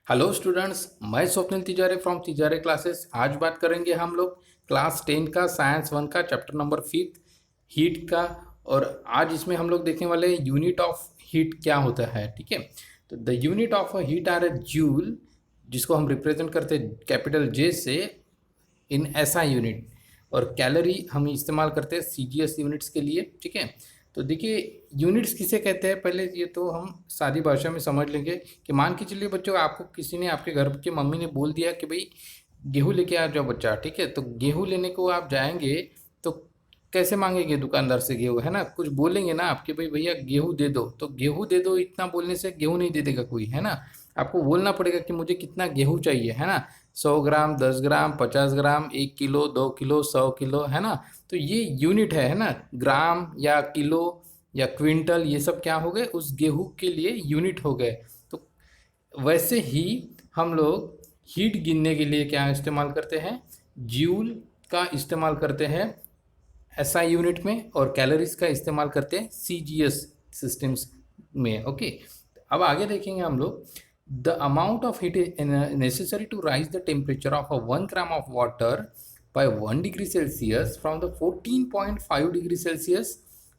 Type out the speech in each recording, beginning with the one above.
Hello students, मैं Swapnil Tijare from Tijare classes. आज बात करेंगे हम लोग क्लास 10 का साइंस 1 का चैप्टर नंबर 5 हीट का। और आज इसमें हम लोग देखने वाले हैं यूनिट ऑफ हीट क्या होता है। ठीक है, तो the unit of heat are a joule, जिसको हम रिप्रेजेंट करते हैं कैपिटल जे से इन एसआई यूनिट, और कैलोरी हम इस्तेमाल करते हैं सीजीएस यूनिट्स के लिए। ठीक है, तो देखिए यूनिट्स किसे कहते हैं, पहले ये तो हम सादी भाषा में समझ लेंगे कि मान के चलिए बच्चों, आपको किसी ने, आपके घर के मम्मी ने बोल दिया कि भाई गेहूँ लेके आ जाओ बच्चा। ठीक है, तो गेहूँ लेने को आप जाएंगे तो कैसे मांगेंगे दुकानदार से गेहूँ, है ना? कुछ बोलेंगे ना आपके, भाई भैया गेहूँ दे दो, तो गेहूँ दे दो इतना बोलने से गेहूँ नहीं दे देगा कोई, है ना? आपको बोलना पड़ेगा कि मुझे कितना गेहूँ चाहिए, है ना? 100 ग्राम, 10 ग्राम, 50 ग्राम, 1 किलो, 2 किलो, 100 किलो, है ना? तो ये यूनिट है ना? ग्राम या किलो या क्विंटल, ये सब क्या हो गए, उस गेहूं के लिए यूनिट हो गए। तो वैसे ही हम लोग हीट गिनने के लिए क्या इस्तेमाल करते हैं, जूल का इस्तेमाल करते हैं एसआई यूनिट में, और कैलोरीज का इस्तेमाल करते हैं सीजीएस सिस्टम्स में। ओके, अब आगे देखेंगे हम लोग। The amount of heat necessary to raise the temperature of 1 gram of water by 1 degree Celsius from the 14.5 degree Celsius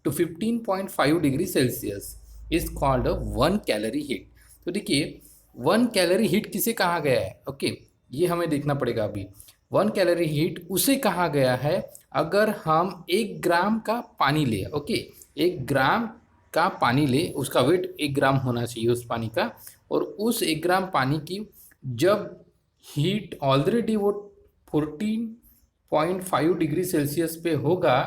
to 15.5 degree Celsius is called a 1 calorie heat। तो देखिए 1 calorie heat किसे कहा गया है? ओके, ये हमें देखना पड़ेगा अभी। 1 कैलोरी हीट उसे कहा गया है अगर हम 1 ग्राम का पानी ले। ओके, 1 ग्राम का पानी ले, उसका वेट 1 ग्राम होना चाहिए उस पानी का, और उस 1 ग्राम पानी की जब हीट ऑलरेडी वो 14.5 डिग्री सेल्सियस पे होगा,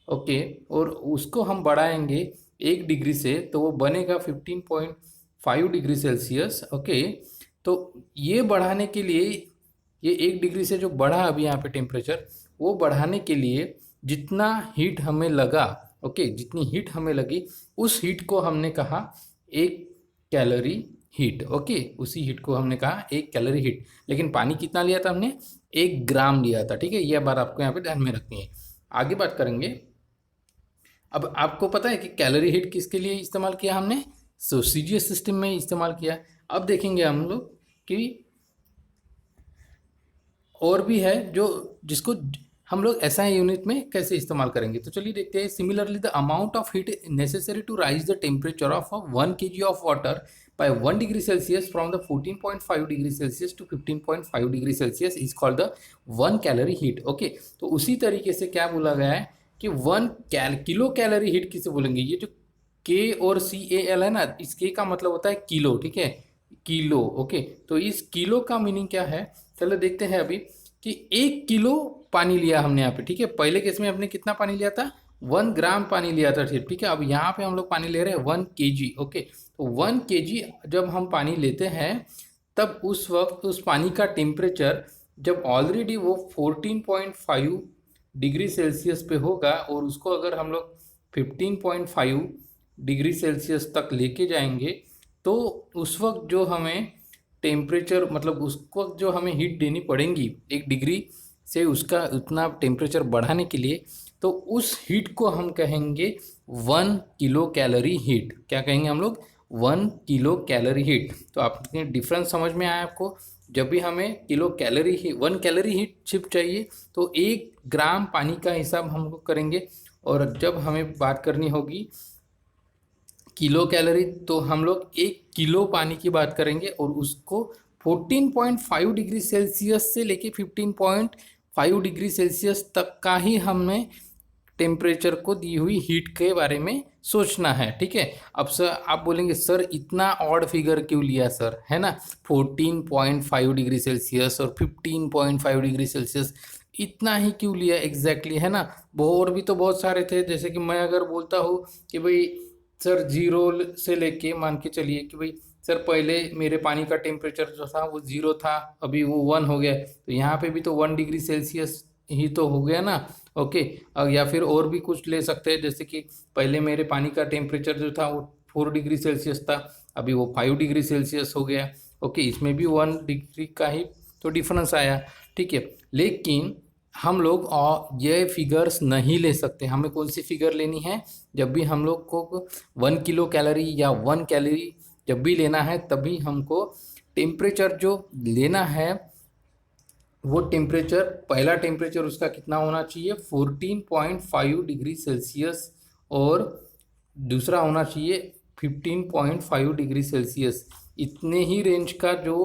ओके, और उसको हम बढ़ाएंगे 1 डिग्री से, तो वो बनेगा 15.5 डिग्री सेल्सियस। ओके, तो ये बढ़ाने के लिए, ये 1 डिग्री से जो बढ़ा अभी यहाँ पे टेम्परेचर, वो बढ़ाने के लिए जितना हीट हमें लगा, ओके, जितनी हीट हमें लगी, उस हीट को हमने कहा 1 कैलोरी हीट। ओके, उसी हीट को हमने कहा 1 कैलोरी हीट। लेकिन पानी कितना लिया था हमने? 1 ग्राम लिया था। ठीक है, यह बात आपको यहाँ पे ध्यान में रखनी है। आगे बात करेंगे। अब आपको पता है कि कैलोरी हीट किसके लिए इस्तेमाल किया हमने? सीजीएस सिस्टम में इस्तेमाल किया। अब देखेंगे हम लोग कि और भी है जो जिसको हम लोग एसआई यूनिट में कैसे इस्तेमाल करेंगे। तो चलिए देखते हैं। Similarly the amount of heat necessary to raise the temperature of 1 kg of water by 1 degree Celsius from the 14.5 degree Celsius to 15.5 degree Celsius is called the 1 calorie heat। Okay, तो उसी तरीके से क्या बोला गया है कि 1 किलो कैलोरी हीट किसे बोलेंगे? ये जो के और सी ए एल है ना, इस के का मतलब होता है किलो। ठीक है, किलो। ओके, तो इस किलो का मीनिंग क्या है, चलो देखते हैं अभी। कि 1 किलो पानी लिया हमने यहाँ पे। ठीक है, पहले केस में हमने कितना पानी लिया था? 1 ग्राम पानी लिया था। ठीक है, अब यहाँ पे हम लोग पानी ले रहे हैं 1 kg। ओके, तो 1 kg जब हम पानी लेते हैं, तब उस वक्त उस पानी का टेम्परेचर जब ऑलरेडी वो 14.5 डिग्री सेल्सियस पे होगा, और उसको अगर हम लोग 15.5 डिग्री सेल्सियस तक लेके जाएंगे, तो उस वक्त जो हमें टेम्परेचर, मतलब उस वक्त जो हमें हीट देनी पड़ेगी 1 डिग्री से उसका उतना टेम्परेचर बढ़ाने के लिए, तो उस हीट को हम कहेंगे 1 किलो कैलोरी हीट। क्या कहेंगे हम लोग? 1 किलो कैलोरी हीट। तो आपने डिफरेंस समझ में आया आपको? जब भी हमें किलो कैलोरी ही 1 कैलोरी हीट सिर्फ चाहिए, तो 1 ग्राम पानी का हिसाब हम लोग करेंगे, और जब हमें बात करनी होगी किलो कैलोरी, तो हम लोग 1 किलो पानी की बात करेंगे, और उसको 14.5 डिग्री सेल्सियस से लेके 15.5 डिग्री सेल्सियस तक का ही हमने टेम्परेचर को दी हुई हीट के बारे में सोचना है। ठीक है, अब सर आप बोलेंगे सर इतना ऑड फिगर क्यों लिया सर, है ना? 14.5 डिग्री सेल्सियस और 15.5 डिग्री सेल्सियस, इतना ही क्यों लिया एग्जैक्टली, है ना? और भी तो बहुत सारे थे। जैसे कि मैं अगर बोलता हूँ कि भाई सर 0 से लेके मान के चलिए कि भाई सर पहले मेरे पानी का टेम्परेचर जो था वो 0 था, अभी वो 1 हो गया, तो यहाँ पे भी तो 1 डिग्री सेल्सियस ही तो हो गया ना। ओके, या फिर और भी कुछ ले सकते हैं, जैसे कि पहले मेरे पानी का टेम्परेचर जो था वो 4 डिग्री सेल्सियस था, अभी वो 5 डिग्री सेल्सियस हो गया। ओके, इसमें भी 1 डिग्री का ही तो डिफरेंस आया। ठीक है, लेकिन हम लोग ये फिगर्स नहीं ले सकते। हमें कौन सी फिगर लेनी है? जब भी हम लोग को 1 किलो कैलोरी या 1 कैलोरी जब भी लेना है, तभी हमको टेम्परेचर जो लेना है वो टेम्परेचर, पहला टेम्परेचर उसका कितना होना चाहिए 14.5 डिग्री सेल्सियस, और दूसरा होना चाहिए 15.5 डिग्री सेल्सियस। इतने ही रेंज का जो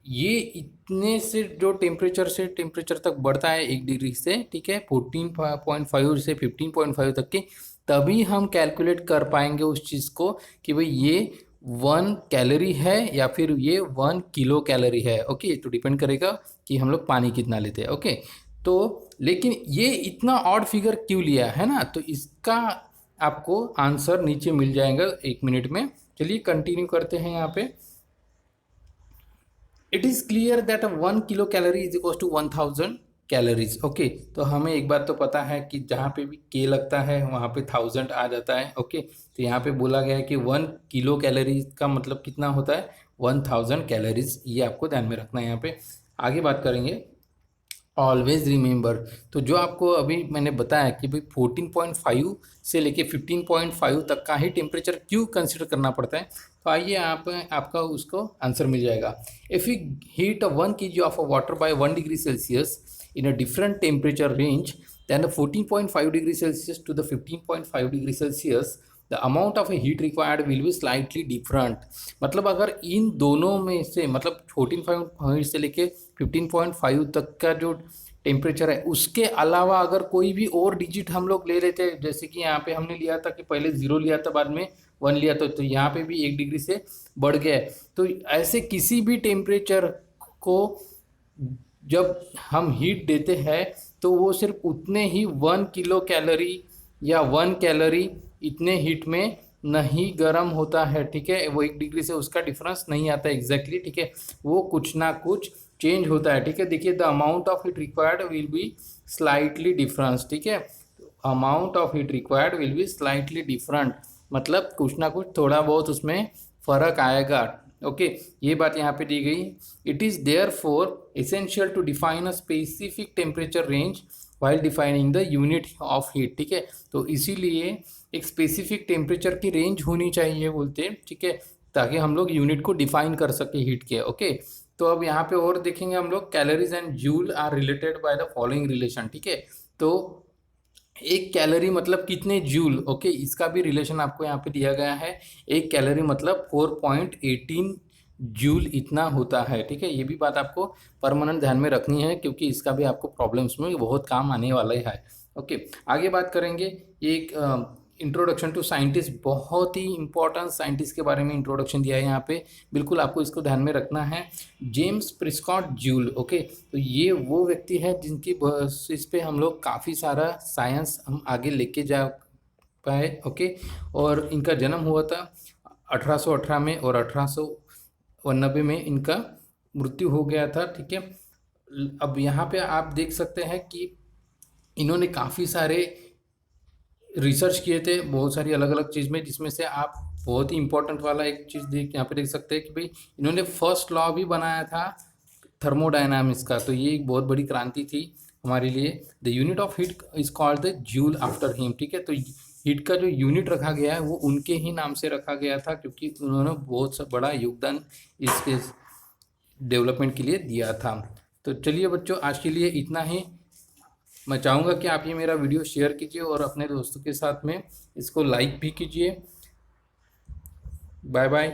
ये इतने से जो टेम्परेचर से टेम्परेचर तक बढ़ता है 1 डिग्री से, ठीक है, 14.5 से 15.5 तक के, तभी हम कैलकुलेट कर पाएंगे उस चीज़ को कि भाई ये 1 कैलोरी है या फिर ये 1 किलो कैलोरी है। ओके, तो डिपेंड करेगा कि हम लोग पानी कितना लेते हैं। ओके, तो लेकिन ये इतना ऑड फिगर क्यों लिया है ना, तो इसका आपको आंसर नीचे मिल जाएगा 1 मिनट में। चलिए कंटिन्यू करते हैं यहाँ पे। It is clear that 1 kilo calorie is equal to 1000 calories. Okay, तो हमें एक बात तो पता है कि जहाँ पे भी के लगता है वहाँ पे 1000 आ जाता है। ओके, तो यहाँ पे बोला गया है कि 1 किलो कैलोरी का मतलब कितना होता है 1000 कैलोरीज। ये आपको ध्यान में रखना है। यहाँ पे आगे बात करेंगे। ऑलवेज रिमेंबर, तो जो आपको अभी मैंने बताया कि भाई 14.5 से लेके 15.5 तक का ही टेम्परेचर क्यों कंसिडर करना पड़ता है, तो आइए आपका उसको आंसर मिल जाएगा। If you heat 1 kg of water bye 1 degree Celsius in a different temperature range than the 14.5 degree Celsius to the 15.5 degree Celsius, the amount of a heat required will be slightly different। मतलब अगर इन दोनों में से, मतलब 14.5 से लेके 15.5 तक का जो टेम्परेचर है, उसके अलावा अगर कोई भी और डिजिट हम लोग ले लेते हैं, जैसे कि यहाँ पे हमने लिया था कि पहले 0 लिया था बाद में 1 लिया था, तो यहाँ पे भी 1 डिग्री से बढ़ गया है। तो ऐसे किसी भी टेम्परेचर को जब हम हीट देते हैं तो वो सिर्फ उतने ही 1 किलो कैलोरी या 1 कैलोरी इतने हीट में नहीं गर्म होता है। ठीक है, वो 1 डिग्री से उसका डिफरेंस नहीं आता एग्जैक्टली। ठीक है, वो कुछ ना कुछ चेंज होता है। ठीक है, देखिए the amount of heat required will be slightly difference. ठीक है, amount of heat required will be slightly different, मतलब कुछ ना कुछ थोड़ा बहुत उसमें फर्क आएगा। ओके, ये बात यहाँ पे दी गई। It is therefore essential to define a specific temperature range while defining the unit of heat. ठीक है, तो इसीलिए एक स्पेसिफिक टेम्परेचर की रेंज होनी चाहिए बोलते हैं। ठीक है, ताकि हम लोग यूनिट को डिफाइन कर सके हीट के। ओके, तो अब यहाँ पे और देखेंगे हम लोग, calories and joule are related by the following relation. ठीक है, तो एक कैलोरी मतलब कितने जूल। ओके, इसका भी रिलेशन आपको यहाँ पे दिया गया है। एक कैलोरी मतलब 4.18 जूल इतना होता है। ठीक है, ये भी बात आपको परमानेंट ध्यान में रखनी है, क्योंकि इसका भी आपको प्रॉब्लम्स में बहुत काम आने वाला है। ओके, आगे बात करेंगे। एक इंट्रोडक्शन टू साइंटिस्ट, बहुत ही इंपॉर्टेंट साइंटिस्ट के बारे में इंट्रोडक्शन दिया है यहाँ पे, बिल्कुल आपको इसको ध्यान में रखना है। James Prescott joule. ओके, तो ये वो व्यक्ति है जिनकी बेसिस पे हम लोग काफ़ी सारा साइंस हम आगे लेके जा पाए। ओके, और इनका जन्म हुआ था 1818 में और 1890 में इनका मृत्यु हो गया था। ठीक है, अब यहाँ पे आप देख सकते हैं कि इन्होंने काफ़ी सारे रिसर्च किए थे बहुत सारी अलग अलग चीज़ में, जिसमें से आप बहुत ही इंपॉर्टेंट वाला एक चीज़ यहाँ पे देख सकते हैं कि भाई इन्होंने फर्स्ट लॉ भी बनाया था थर्मोडायनामिक्स का। तो ये एक बहुत बड़ी क्रांति थी हमारे लिए। The unit of heat is called the joule after him. ठीक है, तो हीट का जो यूनिट रखा गया है वो उनके ही नाम से रखा गया था, क्योंकि उन्होंने बहुत बड़ा योगदान इसके डेवलपमेंट के लिए दिया था। तो चलिए बच्चों, आज के लिए इतना ही। मैं चाहूँगा कि आप ये मेरा वीडियो शेयर कीजिए और अपने दोस्तों के साथ में इसको लाइक भी कीजिए। Bye bye.